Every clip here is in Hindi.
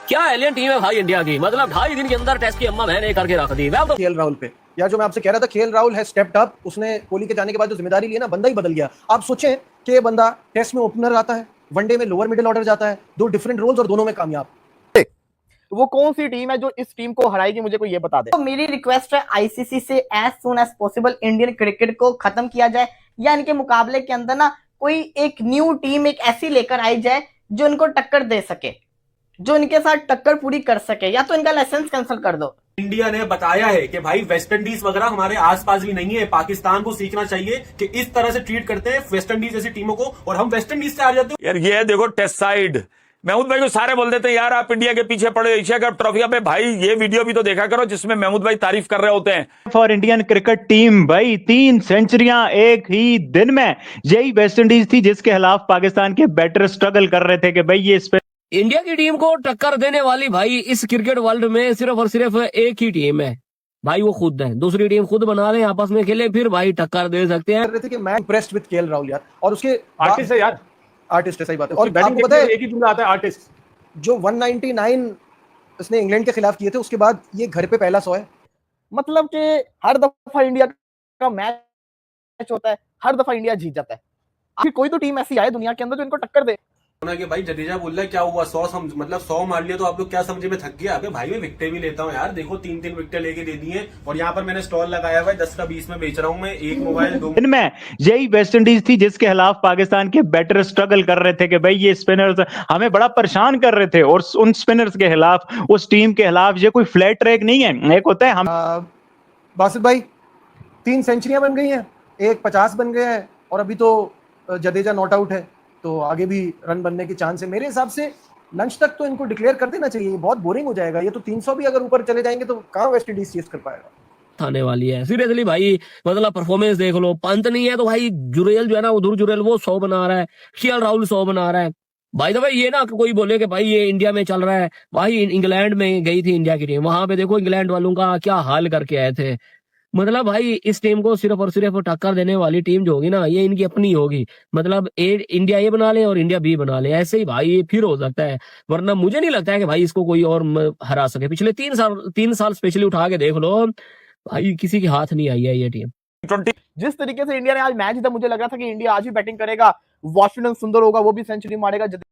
क्या एलियन टीम है भाई इंडिया की। मतलब 2.5 दिन के अंदर टेस्ट की अम्मा मैंने करके रख दी। वेल केएल राहुल पे, या जो मैं आपसे कह रहा था, केएल राहुल है स्टेप्ड अप। उसने कोहली के जाने के बाद जो जिम्मेदारी ली ना, बंदा ही बदल गया। आप सोचें कि ये बंदा टेस्ट में ओपनर आता है, वनडे में लोअर मिडिल ऑर्डर जाता है, 2 डिफरेंट रोल्स और दोनों में कामयाब। वो कौन सी टीम है जो इस टीम को हराएगी, मुझे कोई ये बता दे। तो मेरी रिक्वेस्ट है आईसीसी से as soon as possible Indian cricket को खत्म किया जाए, या इनके मुकाबले के अंदर ना कोई एक न्यू टीम एक ऐसी लेकर आई जाए जो इनको टक्कर दे सके, जो इनके साथ टक्कर पूरी कर सके, या तो इनका लाइसेंस कैंसिल कर दो। इंडिया ने बताया है कि भाई वेस्ट इंडीज वगैरह हमारे आसपास भी नहीं है। पाकिस्तान को सीखना चाहिए कि इस तरह से ट्रीट करते हैं वेस्ट इंडीज जैसी टीमों को, और हम वेस्ट इंडीज से हार जाते हैं। यार ये है देखो टेस्ट साइड। महमूद भाई को सारे बोल देते हैं यार आप इंडिया के पीछे पड़े एशिया कप ट्रॉफी। अबे भाई ये वीडियो भी तो देखा करो जिसमें महमूद भाई तारीफ कर रहे होते हैं फॉर इंडियन क्रिकेट टीम। भाई 3 सेंचुरियां एक ही दिन में। यही वेस्ट इंडीज थी जिसके खिलाफ पाकिस्तान के बैटर स्ट्रगल कर रहे थे कि भाई ये इंडिया की टीम को टक्कर देने वाली भाई इस क्रिकेट वर्ल्ड में सिर्फ और सिर्फ एक ही टीम है भाई, वो खुद है। दूसरी टीम खुद बना ले, आपस में खेले, फिर भाई टक्कर दे सकते हैं। कर रहे थे कि मैं इम्प्रेस्ड विद केएल राहुल यार, और उसके आर्टिस्ट है यार, आर्टिस्ट है, सही बात है। और बैटिंग आपको पता है एक ही जुमला आता है आर्टिस्ट। जो 199 उसने इंग्लैंड के खिलाफ किए थे, उसके बाद ये घर पे पहला 100 है। मतलब कि हर दफा इंडिया का मैच होता है, हर दफा इंडिया जीत जाता है। आखिर कोई तो टीम ऐसी आए दुनिया के अंदर जो इनको टक्कर दे। कि भाई जडेजा बोल रहा है क्या हुआ 100 मतलब 100 मार लिया तो आप लोग क्या समझे मैं थक गया। अबे भाई मैं विकेटें भी लेता हूँ यार, देखो 3-3 विकेटें लेके दे दी हैं, और यहाँ पर मैंने स्टॉल लगाया हुआ है 10 का 20 में बेच रहा हूँ मैं, एक मोबाइल 2। इनमें यही वेस्ट इंडीज थी जिसके खिलाफ पाकिस्तान के बैटर स्ट्रगल कर रहे थे कि भाई ये स्पिनर्स हमें बड़ा परेशान कर रहे थे, और उन स्पिनर्स के खिलाफ, उस टीम के खिलाफ ये कोई फ्लैट ट्रैक नहीं है। एक होता है हम बासित भाई 3 सेंचुरियां बन गई हैं, एक 50 बन गया है, और अभी तो जडेजा नॉट आउट है, तो आगे भी रन बनने की चांस है। मेरे हिसाब से लंच तक तो इनको डिक्लेयर कर देना चाहिए, बहुत बोरिंग हो जाएगा ये तो। 300 भी अगर ऊपर चले जाएंगे तो कहाँ वेस्ट इंडीज चेस कर पाएगा। आने वाली है सीरियसली भाई। मतलब परफॉर्मेंस देख लो, पंत नहीं है तो भाई जुरेल जो है ना, उधर जुरेल वो 100 बना रहा है, केएल राहुल 100 बना रहा है भाई। तो भाई ये ना कोई बोले कि भाई ये इंडिया में चल रहा है, भाई इंग्लैंड में गई थी इंडिया की टीम, वहां पे देखो इंग्लैंड वालों का क्या हाल करके आए थे। मतलब भाई इस टीम को सिर्फ और सिर्फ टक्कर देने वाली टीम जो होगी ना, ये इनकी अपनी होगी। मतलब इंडिया ए बना ले और इंडिया बी बना ले, ऐसे ही भाई फिर हो सकता है। वरना मुझे नहीं लगता है कि भाई इसको कोई और हरा सके। पिछले 3 साल स्पेशली उठा के देख लो भाई, किसी के हाथ नहीं आई है ये टीम। जिस तरीके से इंडिया ने आज मैच जीता, मुझे लगा था कि इंडिया आज भी बैटिंग करेगा, वाशिंगटन सुंदर होगा, वो भी सेंचुरी मारेगा, जल्दी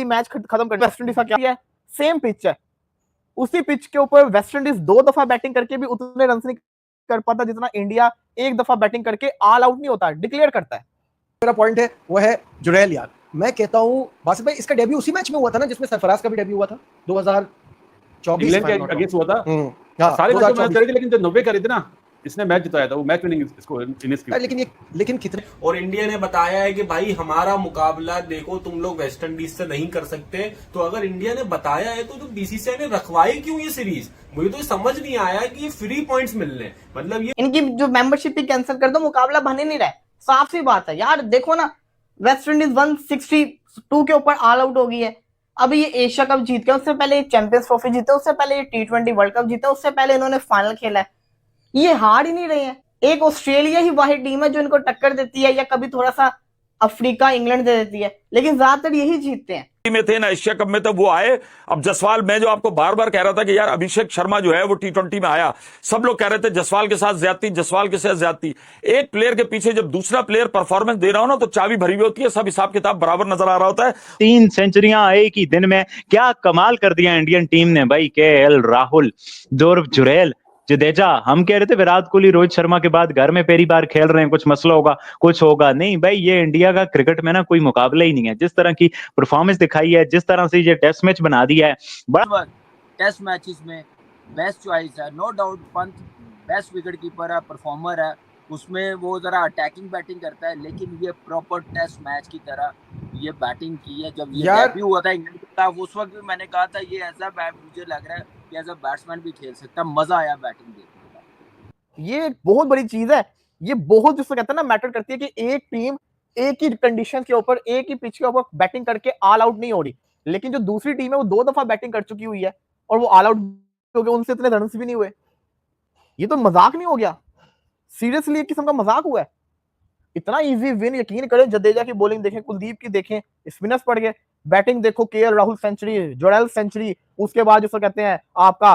मैच खत्म कर। वेस्ट इंडीज का क्या है, सेम पिच है, उसी पिच के ऊपर वेस्ट इंडीज 2 दफा बैटिंग करके भी उतने रन नहीं कर पाता जितना इंडिया 1 दफा बैटिंग करके ऑल आउट नहीं होता, डिक्लेयर करता है। मेरा पॉइंट है वो है जुरेल यार। मैं कहता हूँ बासित भाई, इसका डेब्यू उसी मैच में हुआ था ना जिसमें सरफराज का भी डेब्यू हुआ था, 2024 इंग्लैंड के अगेंस्ट हुआ था। हाँ, सारे मैच मैच करे थे, लेकिन जो 90 करे थे ना, इसने मैच जिताया था, वो मैच विनिंग इसको इनिंग्स की। लेकिन कितने। और इंडिया ने बताया है कि भाई हमारा मुकाबला देखो तुम लोग वेस्ट इंडीज से नहीं कर सकते। तो अगर इंडिया ने बताया है तो बीसीसीआई ने रखवाई क्यों ये सीरीज, मुझे तो समझ नहीं आया कि फ्री पॉइंट्स मिलने, मतलब ये इनकी जो मेंबरशिप ही कैंसिल कर दो, मुकाबला बन ही नहीं रहा है। साफ सी बात है यार, देखो ना वेस्ट इंडीज 162 के ऊपर ऑल आउट हो गई है। अभी ये एशिया कप जीत गया, उससे पहले चैंपियंस ट्रॉफी जीते, उससे पहले T20 वर्ल्ड कप जीते, उससे पहले इन्होंने फाइनल खेला है। ये हार ही नहीं रहे हैं। एक ऑस्ट्रेलिया ही वाहिद टीम है जो इनको टक्कर देती है, या कभी थोड़ा सा अफ्रीका इंग्लैंड दे देती है, लेकिन ज्यादातर यही जीतते हैं। में थे ना एशिया कप में, तो वो आए। अब जसवाल, मैं जो आपको बार बार कह रहा था कि यार अभिषेक शर्मा जो है वो T20 में आया, सब लोग कह रहे थे जसवाल के साथ ज्यादती, जसवाल के साथ ज्यादती। एक प्लेयर के पीछे जब दूसरा प्लेयर परफॉर्मेंस दे रहा हो ना, तो चाबी भरी हुई होती है, सब हिसाब किताब बराबर नजर आ रहा होता है। 3 सेंचुरियां एक ही दिन में, क्या कमाल कर दिया इंडियन टीम ने भाई। केएल राहुल, जोर जुरेल, जडेजा। हम कह रहे थे विराट कोहली रोहित शर्मा के बाद घर में पहली बार खेल रहे हैं, कुछ मसला होगा, कुछ होगा नहीं भाई। ये इंडिया का क्रिकेट में ना कोई मुकाबला ही नहीं है। जिस तरह की परफॉर्मेंस दिखाई है, जिस तरह से ये टेस्ट मैच बना दिया है, बड़ा टेस्ट मैचेस में बेस्ट चॉइस है, no doubt. Pant best wicket keeper है, परफॉर्मर है, उसमें वो जरा अटैकिंग बैटिंग करता है, लेकिन ये प्रॉपर टेस्ट मैच की तरह ये बैटिंग की है। जब ये डेब्यू हुआ था इंग्लैंड के खिलाफ, उस वक्त भी मैंने कहा था ये ऐसा मुझे लग रहा है कि एज अ बैट्समैन भी खेल सकता है। मजा आया बैटिंग देखने का। ये बहुत बड़ी चीज है, ये बहुत जिसको कहते हैं ना मैटर करती है कि एक टीम एक ही कंडीशन के ऊपर, एक ही पिच के ऊपर बैटिंग करके ऑल आउट नहीं हो रही, लेकिन जो दूसरी टीम है वो 2 दफा बैटिंग कर चुकी हुई है और वो ऑल आउट हो गए, उनसे इतने रन भी नहीं हुए। ये तो मजाक नहीं हो गया, सीरियसली एक किस्म का मजाक हुआ है। इतना इजी विन, यकीन करें, जडेजा की बॉलिंग देखें, कुलदीप की देखें, स्पिनर्स पड़ गए, बैटिंग देखो, केएल राहुल सेंचुरी, जोरेल सेंचुरी, उसके बाद जिसको कहते हैं आपका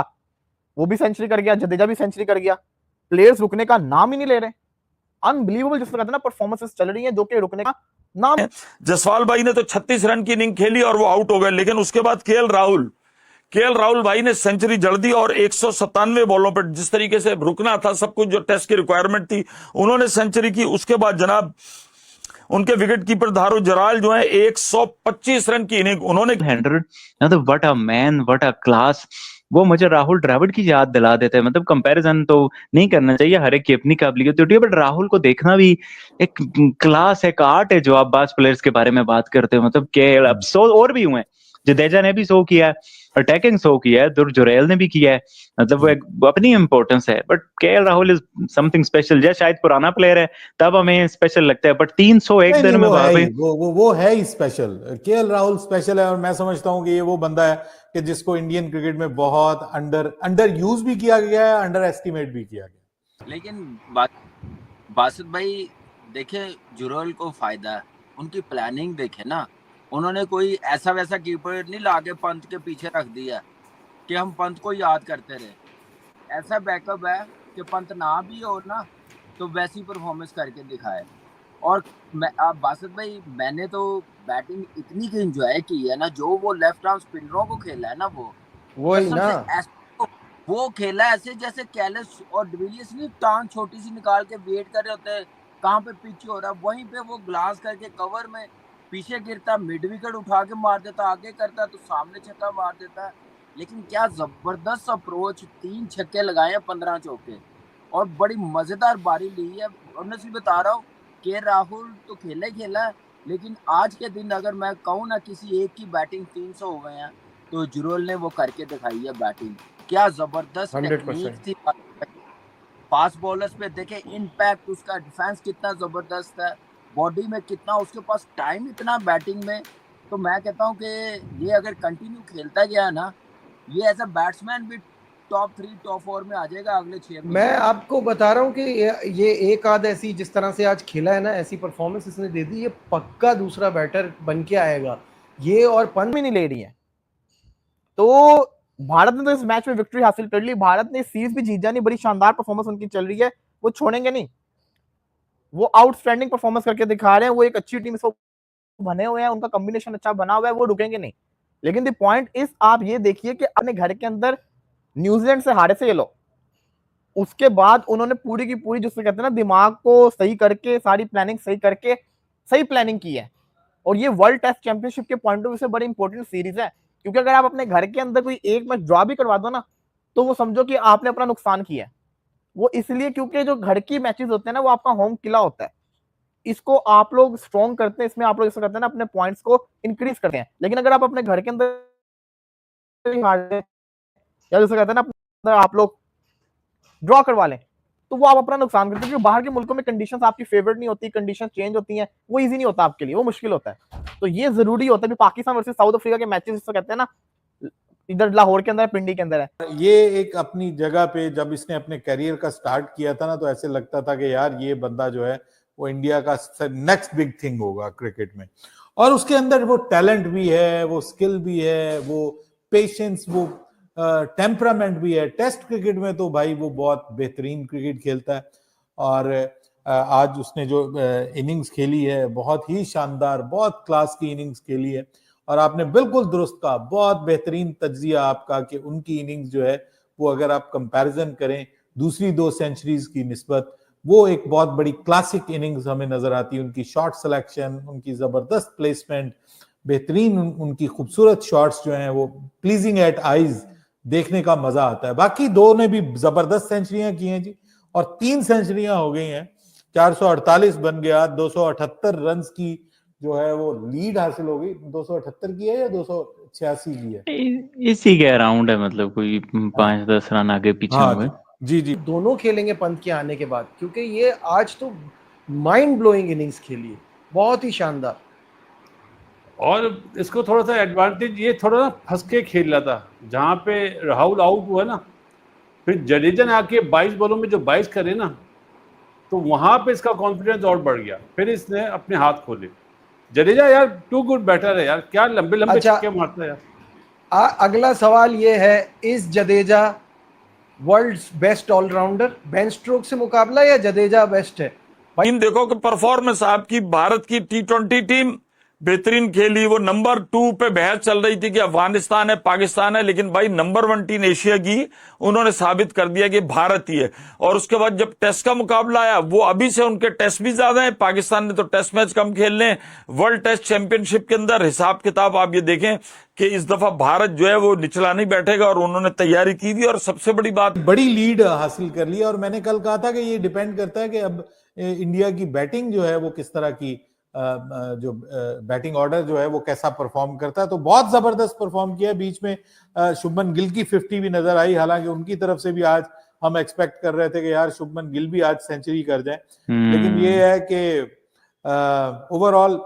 वो भी सेंचुरी कर गया, जडेजा भी सेंचुरी कर गया। प्लेयर्स रुकने का नाम ही नहीं ले रहे। अनबिलीवेबल जिसको कहते हैं ना परफॉर्मेंसेस चल रही हैं जो कि रुकने का नाम। जसवाल भाई ने तो 36 रन की इनिंग खेली और वो आउट हो गए, लेकिन उसके बाद केएल राहुल भाई ने सेंचुरी जड़ दी और 197 बॉलों पर जिस तरीके से रुकना था सब कुछ जो टेस्ट की रिक्वायरमेंट थी उन्होंने सेंचुरी की। उसके बाद जनाब उनके विकेट कीपर धारो जराल जो है 125 रन की इनिंग उन्होंने 100, मतलब what a man, what a class. वो मुझे राहुल द्रविड़ की याद दिला देते हैं। मतलब कंपैरिजन तो नहीं करना चाहिए, हर एक की अपनी काबिलियत होती है, बट राहुल को देखना भी एक क्लास, एक आर्ट है जो आप बास प्लेयर्स के बारे में बात करते हो। मतलब केएल, अब सो और भी हुए, जडेजा ने भी शो किया है, अटैकिंग शो किया है, ध्रुव जुरैल ने भी किया है, मतलब वो एक अपनी इंपॉर्टेंस है। But KL Rahul is something special. जैसे शायद पुराना प्लेयर है तब हमें स्पेशल लगता है, बट 301 नहीं, दिन में वो है भाई ही, वो है ही स्पेशल। केएल राहुल स्पेशल है और मैं समझता हूं कि ये वो बंदा है कि जिसको इंडियन क्रिकेट में बहुत अंडर यूज भी किया गया है, अंडर एस्टिमेट भी किया गया। लेकिन बासित भाई देखे, जुरैल को फायदा है, उनकी प्लानिंग देखे ना, उन्होंने कोई ऐसा वैसा कीपर नहीं लाके पंत के पीछे रख दिया कि हम पंत को याद करते रहे। ऐसा बैकअप है कि पंत ना भी हो ना तो वैसी परफॉर्मेंस करके दिखाए। और बासित भाई मैंने तो बैटिंग इतनी की एंजॉय की है ना, जो वो लेफ्ट आर्म स्पिनरों को खेला है ना, वो ही ना, वो खेला ऐसे जैसे कैलिस और डिविलियर्स नहीं टांग छोटी सी निकाल के वेट कर रहे होते हैं कहाँ पे पिच हो रहा है, वहीं पे वो ग्लास करके कवर में पीछे गिरता, मिड विकेट उठा के मार देता, आगे करता तो सामने छक्का मार देता है। लेकिन क्या जबरदस्त अप्रोच, 3 छक्के लगाए हैं 15 चौके और बड़ी मजेदार बारी ली है। ऑनेस्टली बता रहा हूँ के राहुल तो खेला ही खेला है, लेकिन आज के दिन अगर मैं कहूँ ना किसी एक की बैटिंग 300 हो गए हैं तो जुरैल ने वो करके दिखाई है बैटिंग। क्या जबरदस्त टेक्निक थी फास्ट बॉलर्स पे, देखे इम्पैक्ट उसका, डिफेंस कितना जबरदस्त है, बॉडी में कितना उसके पास टाइम इतना बैटिंग में। तो मैं कहता हूँ कि ये अगर कंटिन्यू खेलता गया ना, ये एज अ बैट्समैन भी टॉप 3 टॉप 4 में आ जाएगा अगले 6 महीने। मैं आपको बता रहा हूँ कि ये एक आध ऐसी जिस तरह से आज खेला है ना, ऐसी परफॉर्मेंस इसने दे दी, ये पक्का दूसरा बैटर बन के आएगा। ये और पंत भी नहीं ले रही है। तो भारत ने तो इस मैच में विक्ट्री हासिल कर ली, भारत ने सीरीज भी जीत जानी, बड़ी शानदार परफॉर्मेंस उनकी चल रही है, वो छोड़ेंगे नहीं, वो आउटस्टैंडिंग परफॉर्मेंस करके दिखा रहे हैं, वो एक अच्छी टीम से बने हुए हैं, उनका कॉम्बिनेशन अच्छा बना हुआ है, वो रुकेंगे नहीं। लेकिन द पॉइंट इज, आप ये देखिए कि अपने घर के अंदर न्यूजीलैंड से हारे थे ये लोग, उसके बाद उन्होंने पूरी की पूरी जिससे कहते हैं ना दिमाग को सही करके, सारी प्लानिंग सही करके सही प्लानिंग की है। और ये वर्ल्ड टेस्ट चैंपियनशिप के पॉइंट ऑफ व्यू से बड़ी इंपॉर्टेंट सीरीज है, क्योंकि अगर आप अपने घर के अंदर कोई एक मैच ड्रॉ भी करवा दो ना, तो वो समझो कि आपने अपना नुकसान किया है। वो इसलिए क्योंकि जो घर की मैचेस होते हैं ना, वो आपका होम किला होता है, इसको आप लोग स्ट्रॉन्ग करते हैं, इसमें आप लोग जैसे करते हैं ना अपने पॉइंट्स को इंक्रीज करते हैं। लेकिन अगर आप अपने घर के अंदर या जैसे कहते हैं ना आप लोग ड्रॉ करवा लें, तो वो आप अपना नुकसान करते हैं, क्योंकि बाहर के मुल्कों में कंडीशंस आपकी फेवरेट नहीं होती, कंडीशन चेंज होती हैं, वो इजी नहीं होता आपके लिए, वो मुश्किल होता है। तो ये जरूरी होता है। पाकिस्तान वर्सेस साउथ अफ्रीका के मैचेस जिसको कहते हैं ना, इधर लाहौर के अंदर, पिंडी के अंदर है। ये एक अपनी जगह पे जब इसने अपने करियर का स्टार्ट किया था ना, तो ऐसे लगता था कि यार ये बंदा जो है वो इंडिया का नेक्स्ट बिग थिंग होगा क्रिकेट में। और उसके अंदर वो टैलेंट भी है, वो स्किल भी है, वो पेशेंस, वो टेम्परामेंट भी है। टेस्ट क्रिकेट में तो भाई वो बहुत बेहतरीन क्रिकेट खेलता है। और आज उसने जो इनिंग्स खेली है बहुत ही शानदार, बहुत क्लास की इनिंग्स खेली है। और आपने बिल्कुल दुरुस्त कहा, बहुत बेहतरीन तज्जिया आपका कि उनकी इनिंग्स जो है वो अगर आप कंपैरिजन करें दूसरी 2 सेंचुरीज की निस्बत, वो एक बहुत बड़ी क्लासिक इनिंग्स हमें नजर आती है। उनकी शॉट सिलेक्शन, उनकी जबरदस्त प्लेसमेंट, बेहतरीन उनकी खूबसूरत शॉट्स जो हैं वो प्लीजिंग एट आईज, देखने का मजा आता है। बाकी 2 ने भी जबरदस्त सेंचुरियां की हैं जी, और 3 सेंचुरियां हो गई हैं, 448 बन गया, 278 रन की जो है वो लीड हासिल हो गई। 278 की है या 286 की है? इसी के अराउंड है, मतलब कोई 5-10 रन आगे पीछे हो गए। जी जी, दोनों खेलेंगे पंत के आने के बाद, क्योंकि ये आज तो माइंड ब्लोइंग इनिंग्स खेली है, बहुत ही शानदार। और इसको थोड़ा सा एडवांटेज, ये थोड़ा ना फंस के खेल रहा था, जहाँ पे राहुल आउट हुआ ना, फिर जडेजा ने आके 22 बॉलों में जो 22 करे ना, तो वहां पे इसका कॉन्फिडेंस और बढ़ गया, फिर इसने अपने हाथ खोले। जडेजा यार टू गुड बैटर है यार, क्या लंबे लंबे अच्छा। छक्के मारता है यार। अगला सवाल ये है, इस Jadeja world's best allrounder? Ben Stokes से मुकाबला या जडेजा बेस्ट है? टीम देखो कि परफॉर्मेंस आपकी भारत की T20 टीम बेहतरीन खेली। वो नंबर 2 पे बहस चल रही थी कि अफगानिस्तान है पाकिस्तान है, लेकिन भाई नंबर 1 टीम एशिया की उन्होंने साबित कर दिया कि भारत ही है। और उसके बाद जब टेस्ट का मुकाबला आया, वो अभी से उनके टेस्ट भी ज्यादा है, पाकिस्तान ने तो टेस्ट मैच कम खेलने। वर्ल्ड टेस्ट चैंपियनशिप के अंदर हिसाब किताब आप ये देखें कि इस दफा भारत जो है वो निचला नहीं बैठेगा, और उन्होंने तैयारी की भी। और सबसे बड़ी बात, बड़ी लीड हासिल कर ली। और मैंने कल कहा था कि ये डिपेंड करता है कि अब इंडिया की बैटिंग जो है वो किस तरह की, जो बैटिंग ऑर्डर जो है वो कैसा परफॉर्म करता है। तो बहुत जबरदस्त परफॉर्म किया। बीच में शुभमन गिल की 50 भी नजर आई, हालांकि उनकी तरफ से भी आज हम एक्सपेक्ट कर रहे थे कि यार शुभमन गिल भी आज सेंचुरी कर जाए। लेकिन ये है कि ओवरऑल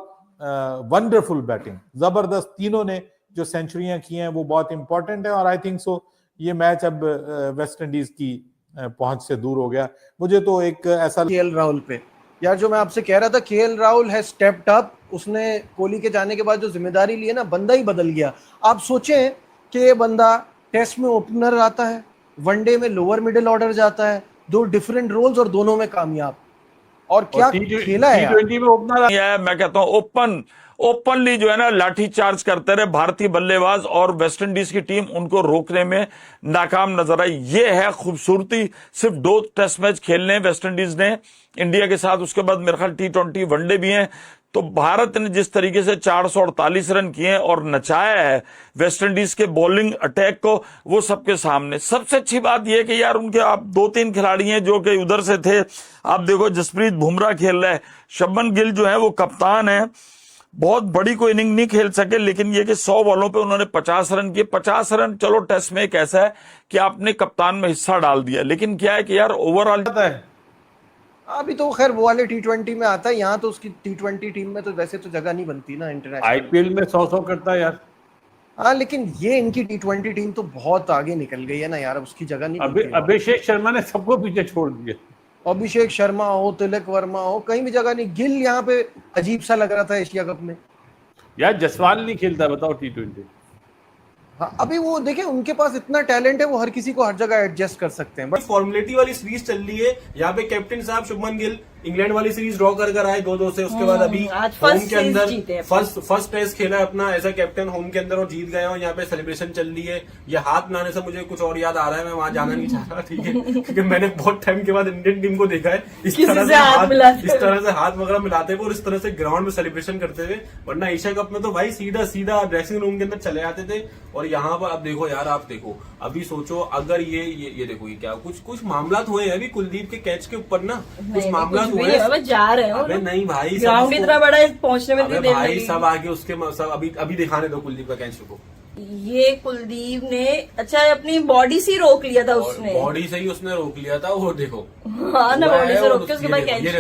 वंडरफुल बैटिंग, जबरदस्त। तीनों ने जो सेंचुरियां की हैं वो बहुत इंपॉर्टेंट है। और आई थिंक सो ये मैच अब वेस्ट इंडीज की पहुंच से दूर हो गया। मुझे तो एक ऐसा केएल राहुल पे यार, जो मैं आपसे कह रहा था, केएल राहुल है स्टेप्ड अप। उसने कोहली के जाने के बाद जो जिम्मेदारी ली है ना, बंदा ही बदल गया। आप सोचें कि ये बंदा टेस्ट में ओपनर आता है, वनडे में लोअर मिडिल ऑर्डर जाता है, 2 डिफरेंट रोल्स और दोनों में कामयाब। और क्या खेला है यार। T20 में ओपनर है, मैं कहता हूं ओपनली जो है ना लाठी चार्ज करते रहे भारतीय बल्लेबाज, और वेस्ट इंडीज की टीम उनको रोकने में नाकाम नजर आई। ये है खूबसूरती। सिर्फ 2 टेस्ट मैच खेलने वेस्ट इंडीज ने इंडिया के साथ, उसके बाद मेरे ख्याल T20 वनडे भी हैं। तो भारत ने जिस तरीके से 448 रन किए हैं और नचाया है वेस्ट इंडीज के बॉलिंग अटैक को, वो सबके सामने। सबसे अच्छी बात यह कि यार उनके आप 2-3 खिलाड़ी हैं जो कि उधर से थे। आप देखो जसप्रीत बुमराह खेल रहा है, शुभमन गिल जो है वो कप्तान है। बहुत बड़ी कोई इनिंग नहीं खेल सके, लेकिन ये कि 100 बॉलों पे उन्होंने 50 रन किए। 50 रन चलो टेस्ट में एक ऐसा है कि आपने कप्तान में हिस्सा डाल दिया, लेकिन क्या है कि यार ओवरऑल आता है। अभी तो खैर वो वाले T20 में आता है, यहाँ तो उसकी T20 टीम में तो वैसे तो जगह नहीं बनती ना इंटरनेशनल। आईपीएल में 100 करता है यार। हाँ, लेकिन ये इनकी T20 टीम तो बहुत आगे निकल गई है ना यार, उसकी जगह नहीं बनती। अभिषेक शर्मा ने सबको पीछे छोड़ दिया। अभिषेक शर्मा हो, तिलक वर्मा हो, कहीं भी जगह नहीं। गिल यहाँ पे अजीब सा लग रहा था एशिया कप में यार। जसवाल नहीं खेलता, बताओ T20। हाँ, अभी वो देखें, उनके पास इतना टैलेंट है, वो हर किसी को हर जगह एडजस्ट कर सकते हैं। बट फॉर्मुलेटी वाली सीरीज चल रही है यहाँ पे। कैप्टन साहब शुभमन गिल इंग्लैंड वाली सीरीज ड्रॉ कर आए 2-2 से। उसके बाद अभी आज होम first के series अंदर जीते हैं। फर्स्ट टेस्ट खेला है अपना एज अ कैप्टन होम के अंदर और जीत गए। और यहाँ पे सेलिब्रेशन चल रही है। ये हाथ मिलाने से मुझे कुछ और याद आ रहा है, मैं वहां जाना नहीं चाह रहा, ठीक है, क्योंकि मैंने बहुत टाइम के बाद इंडियन टीम को देखा है इस तरह से हाथ वगैरह मिलाते हुए और इस तरह से ग्राउंड में सेलिब्रेशन करते हुए। वरना एशिया कप में तो भाई सीधा सीधा ड्रेसिंग रूम के अंदर चले जाते थे। और यहाँ पर अब देखो यार, आप देखो अभी सोचो अगर ये देखो ये क्या कुछ मामला हुए हैं अभी कुलदीप के कैच के ऊपर ना, कुछ मामला हुए हैं। जा रहे हो अबे नहीं भाई, ग्राउंड इतना बड़ा है, पहुंचने में अबे इतनी देर भाई लगी। सब आगे उसके सब अभी दिखाने दो कुलदीप का कैच को। ये कुलदीप ने अच्छा अपनी बॉडी से रोक लिया था उसने। बॉडी से ही उसने रोक लिया था। वो देखो हाँ ना, बॉडी से रोक के उसके बाद कैच ये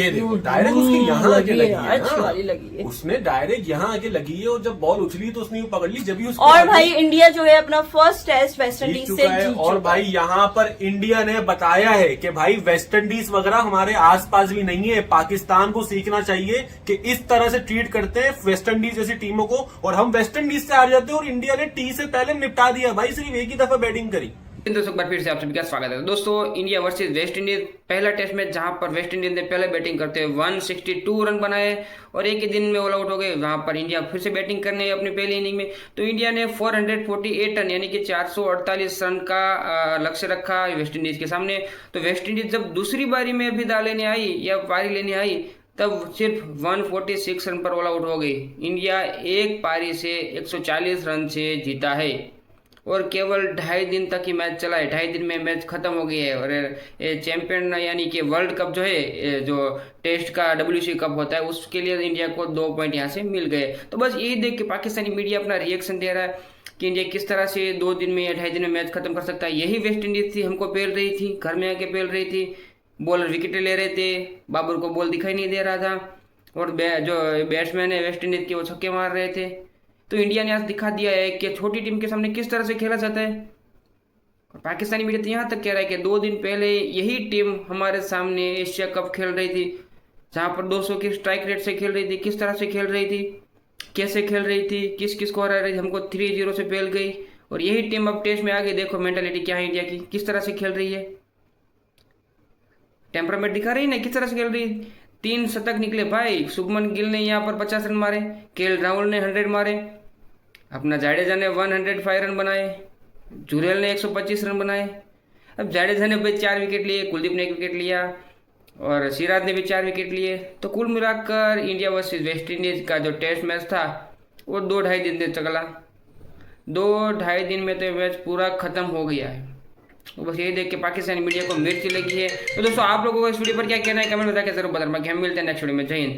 देखो डायरेक्ट उसके यहाँ आके लगी है। अच्छी वाली लगी है। उसने डायरेक्ट यहाँ आके लगी है और जब बॉल उछली तो उसने पकड़ ली। जब भी और भाई इंडिया जो है अपना फर्स्ट टेस्ट वेस्ट इंडीज से जीत चुका और भाई यहाँ पर इंडिया ने बताया है कि भाई वेस्ट इंडीज वगैरह हमारे आसपास भी नहीं है। पाकिस्तान को सीखना चाहिए कि इस तरह से ट्रीट करते हैं वेस्ट इंडीज जैसी टीमों को। और हम वेस्ट इंडीज से हार जाते हैं और इंडिया ने टी से पहले निपटा दिया भाई, सिर्फ एक ही दफा बैटिंग करी। दोस्तों एक बार फिर से आप सभी का स्वागत है। दोस्तों इंडिया वर्सेस वेस्ट इंडीज पहला टेस्ट मैच, जहां पर वेस्ट इंडीज ने पहले बैटिंग करते हुए 162 रन बनाए और एक ही दिन में ऑल आउट हो गए। वहां पर इंडिया फिर से बैटिंग करने अपनी पहली इनिंग में, तो इंडिया ने 448 रन यानी कि 448 रन का लक्ष्य रखा वेस्ट इंडीज के सामने। तो वेस्ट इंडीज जब दूसरी बारी में विदा लेने आई या पारी लेने आई, तब सिर्फ 146 रन पर ऑल आउट हो गई। इंडिया एक पारी से 140 रन से जीता है और केवल 2.5 दिन तक ही मैच चला है। 2.5 दिन में मैच खत्म हो गई है। और चैंपियन यानी कि वर्ल्ड कप जो है, जो टेस्ट का WC कप होता है, उसके लिए इंडिया को 2 पॉइंट यहाँ से मिल गए। तो बस यही देख के पाकिस्तानी मीडिया अपना रिएक्शन दे रहा है कि इंडिया किस तरह से 2 दिन में या 2.5 दिन में मैच खत्म कर सकता है। यही वेस्ट इंडीज थी, हमको पेल रही थी, घर में आके पेल रही थी। बॉलर विकेटें ले रहे थे, बाबर को बॉल दिखाई नहीं दे रहा था और जो बैट्समैन है वेस्ट इंडीज के वो छक्के मार रहे थे। तो इंडिया ने आज दिखा दिया है कि छोटी टीम के सामने किस तरह से खेला जाता है। और पाकिस्तानी मीडिया तो यहाँ तक कह रहा है कि 2 दिन पहले यही टीम हमारे सामने एशिया कप खेल रही थी, जहां पर 200 की स्ट्राइक रेट से खेल रही थी, किस तरह से खेल रही थी, कैसे खेल रही थी, किस किस को हरा रही थी, हमको 3-0 से फेल गई। और यही टीम अब टेस्ट में आ गई। देखो मेंटालिटी क्या है इंडिया की, किस तरह से खेल रही है, टेम्परामेंट दिखा रही है ना, किस तरह से खेल रही है। 3 शतक निकले भाई, शुभमन गिल ने यहाँ पर 50 रन मारे, केएल राहुल ने 100 मारे, अपना जाडेजा ने 105 रन बनाए, जुरेल ने 125 रन बनाए। अब जाडेजा ने भाई 4 विकेट लिए, कुलदीप ने 1 विकेट लिया और सिराज ने भी 4 विकेट लिए। तो कुल मिलाकर इंडिया वर्सेस वेस्ट इंडीज का जो टेस्ट मैच था वो 2-2.5 दिन से चला। 2-2.5 दिन में तो मैच पूरा खत्म हो गया है। तो बस यही देख के पाकिस्तानी मीडिया को मिर्ची लगी है। तो दोस्तों आप लोगों को इस वीडियो पर क्या कहना है कमेंट बता के जरूर बताना। हम मिलते हैं नेक्स्ट वीडियो में। जय हिंद।